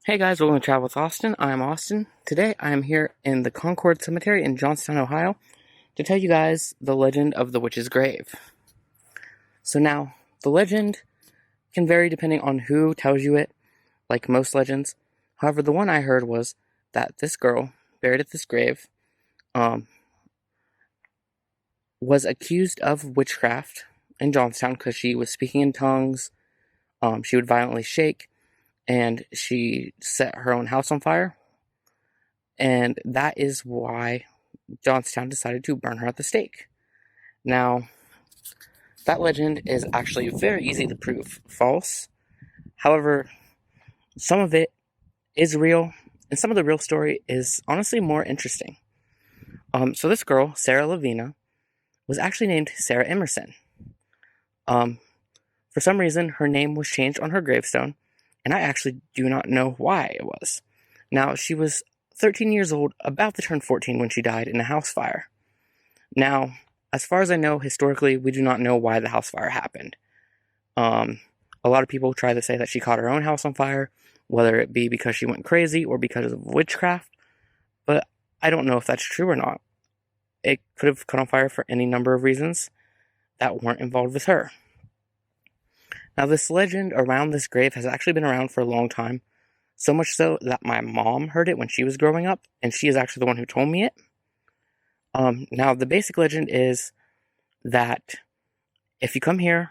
Hey guys, welcome to Travel with Austin. I'm Austin. Today I am here in the Concord Cemetery in Johnstown, Ohio, to tell you guys the legend of the witch's grave. So now, the legend can vary depending on who tells you it, like most legends. However, the one I heard was that this girl, buried at this grave, um, was accused of witchcraft in Johnstown because she was speaking in tongues, she would violently shake, and she set her own house on fire. And that is why Johnstown decided to burn her at the stake. Now, that legend is actually very easy to prove false. However, some of it is real, and some of the real story is honestly more interesting. So this girl, Sarah Lavinia, was actually named Sarah Emerson. For some reason, her name was changed on her gravestone, and I actually do not know why it was. Now, she was 13 years old, about to turn 14 when she died in a house fire. Now, as far as I know, historically, we do not know why the house fire happened. A lot of people try to say that she caught her own house on fire, whether it be because she went crazy or because of witchcraft, but I don't know if that's true or not. It could have caught on fire for any number of reasons that weren't involved with her. Now, this legend around this grave has actually been around for a long time, so much so that my mom heard it when she was growing up, and she is actually the one who told me it. Now, the basic legend is that if you come here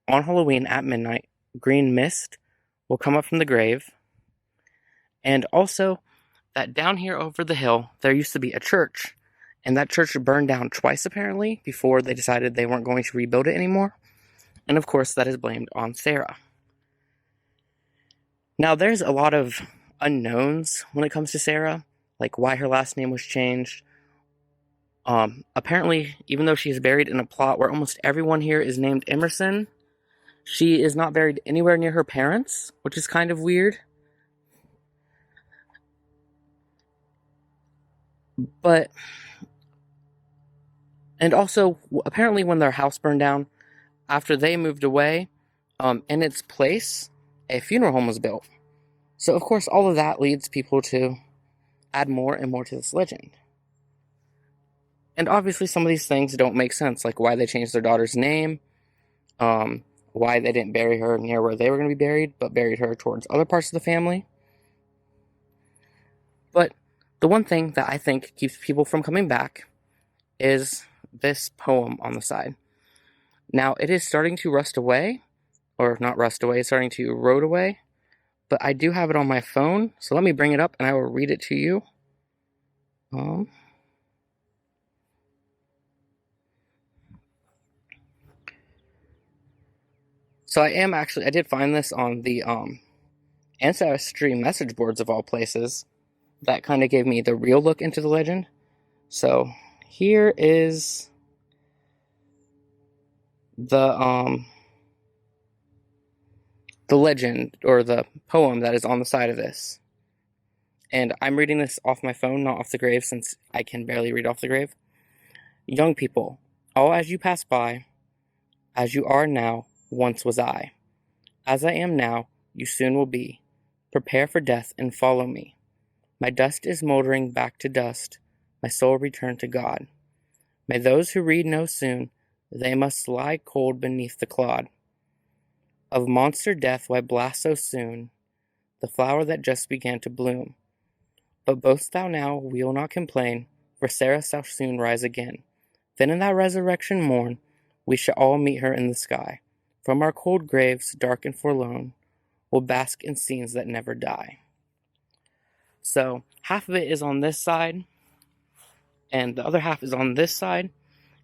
on Halloween at midnight, green mist will come up from the grave, and also that down here over the hill, there used to be a church, and that church burned down twice apparently before they decided they weren't going to rebuild it anymore, and of course that is blamed on Sarah. Now, there's a lot of unknowns when it comes to Sarah, like why her last name was changed. Apparently, even though she is buried in a plot where almost everyone here is named Emerson, she is not buried anywhere near her parents, which is kind of weird. But, and also, apparently when their house burned down, after they moved away, in its place, a funeral home was built. So, of course, all of that leads people to add more and more to this legend. And obviously, some of these things don't make sense, like why they changed their daughter's name, why they didn't bury her near where they were going to be buried, but buried her towards other parts of the family. But the one thing that I think keeps people from coming back is this poem on the side. Now, it is starting to rust away, or not rust away, it's starting to erode away, but I do have it on my phone, so let me bring it up and I will read it to you. So I did find this on the Ancestry message boards of all places. That kind of gave me the real look into the legend. So here is the legend or the poem that is on the side of this. And I'm reading this off my phone, not off the grave, since I can barely read off the grave. Young people, all as you pass by, as you are now, once was I. As I am now, you soon will be. Prepare for death and follow me. My dust is mouldering back to dust, my soul return to God. May those who read know soon, they must lie cold beneath the clod. Of monster death why blast so soon, the flower that just began to bloom? But boast thou now, we'll not complain, for Sarah shall soon rise again. Then in that resurrection morn, we shall all meet her in the sky. From our cold graves, dark and forlorn, we'll bask in scenes that never die. So, half of it is on this side, and the other half is on this side,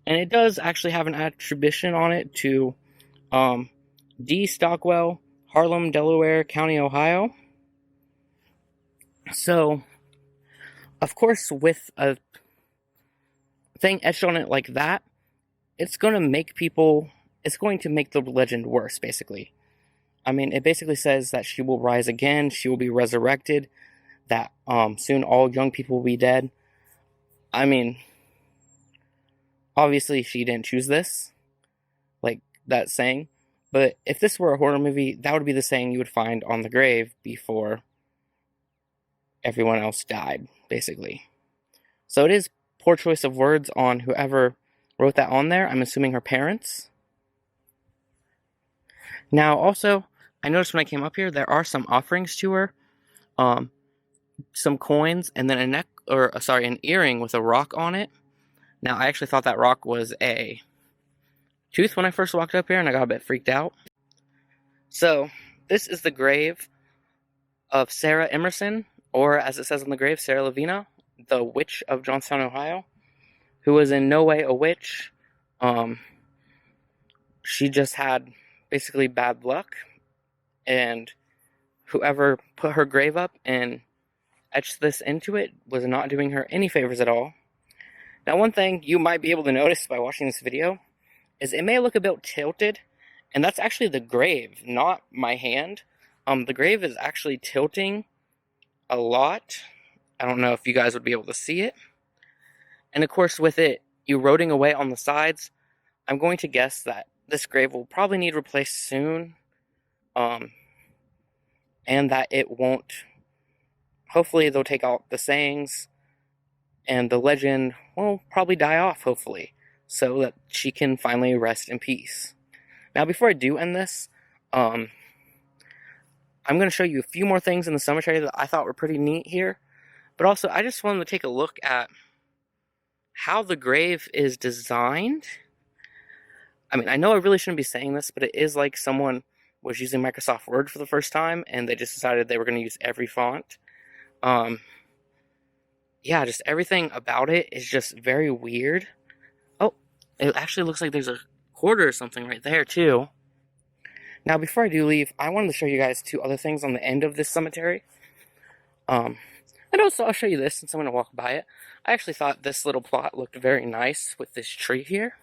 and it does actually have an attribution on it to D. Stockwell, Harlem, Delaware County, Ohio. So, of course, with a thing etched on it like that, it's going to make the legend worse, basically. I mean, it basically says that she will rise again, she will be resurrected, that soon all young people will be dead. I mean, obviously she didn't choose this, like that saying, but if this were a horror movie, that would be the saying you would find on the grave before everyone else died, basically. So it is poor choice of words on whoever wrote that on there. I'm assuming her parents. Now, also, I noticed when I came up here, there are some offerings to her. Some coins, and then an earring with a rock on it. Now, I actually thought that rock was a tooth when I first walked up here, and I got a bit freaked out. So, this is the grave of Sarah Emerson, or as it says on the grave, Sarah Lavinia, the Witch of Johnstown, Ohio, who was in no way a witch. She just had basically bad luck, and whoever put her grave up and etched this into it was not doing her any favors at all. Now, one thing you might be able to notice by watching this video is it may look a bit tilted, and that's actually the grave, not my hand. The grave is actually tilting a lot. I don't know if you guys would be able to see it. And of course, with it eroding away on the sides, I'm going to guess that this grave will probably need replaced soon. And that it won't. Hopefully they'll take out the sayings, and the legend will probably die off, hopefully, so that she can finally rest in peace. Now, before I do end this, I'm going to show you a few more things in the cemetery that I thought were pretty neat here. But also, I just wanted to take a look at how the grave is designed. I mean, I know I really shouldn't be saying this, but it is like someone was using Microsoft Word for the first time, and they just decided they were going to use every font. Yeah, just everything about it is just very weird. Oh, it actually looks like there's a quarter or something right there, too. Now, before I do leave, I wanted to show you guys two other things on the end of this cemetery. And also, I'll show you this since I'm going to walk by it. I actually thought this little plot looked very nice with this tree here.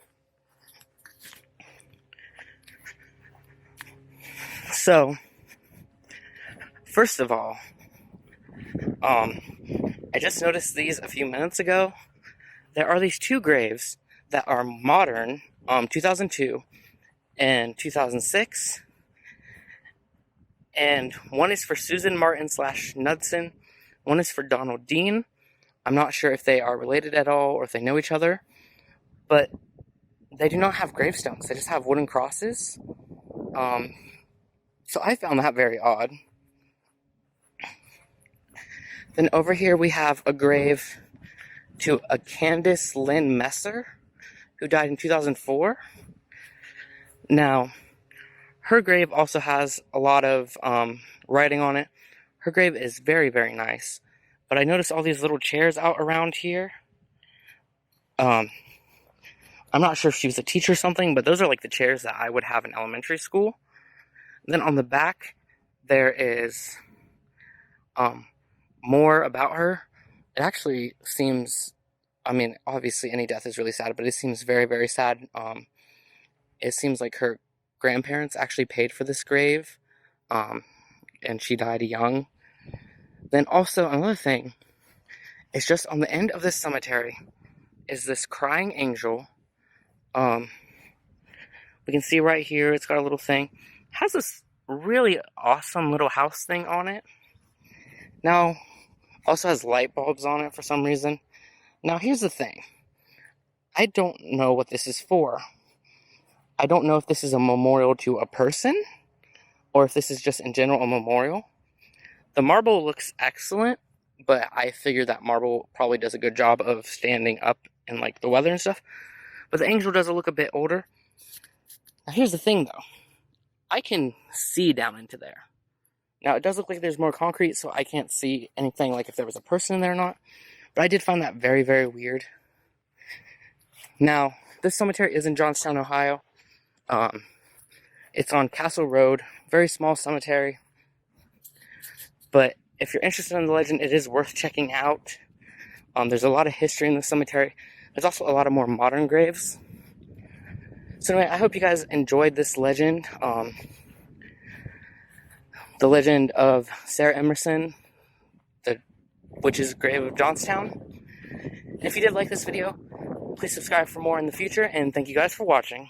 So, first of all, I just noticed these a few minutes ago. There are these two graves that are modern, 2002 and 2006. And one is for Susan Martin / Knudsen. One is for Donald Dean. I'm not sure if they are related at all or if they know each other. But they do not have gravestones. They just have wooden crosses. So I found that very odd. Then over here we have a grave to a Candice Lynn Messer, who died in 2004. Now, her grave also has a lot of writing on it. Her grave is very, very nice. But I noticed all these little chairs out around here. I'm not sure if she was a teacher or something, but those are like the chairs that I would have in elementary school. Then on the back, there is more about her. It actually seems, I mean, obviously any death is really sad, but it seems very, very sad. It seems like her grandparents actually paid for this grave, and she died young. Then also another thing is just on the end of this cemetery is this crying angel. We can see right here, it's got a little thing. It has this really awesome little house thing on it. Now, also has light bulbs on it for some reason. Now, here's the thing. I don't know what this is for. I don't know if this is a memorial to a person, or if this is just in general a memorial. The marble looks excellent, but I figure that marble probably does a good job of standing up in like the weather and stuff. But the angel does look a bit older. Now here's the thing though. I can see down into there. Now it does look like there's more concrete, so I can't see anything like if there was a person in there or not. But I did find that very, very weird. Now, this cemetery is in Johnstown, Ohio. It's on Castle Road. Very small cemetery. But if you're interested in the legend, it is worth checking out. There's a lot of history in the cemetery. There's also a lot of more modern graves. So anyway, I hope you guys enjoyed this legend. The legend of Sarah Emerson, the witch's grave of Johnstown. And if you did like this video, please subscribe for more in the future, and thank you guys for watching.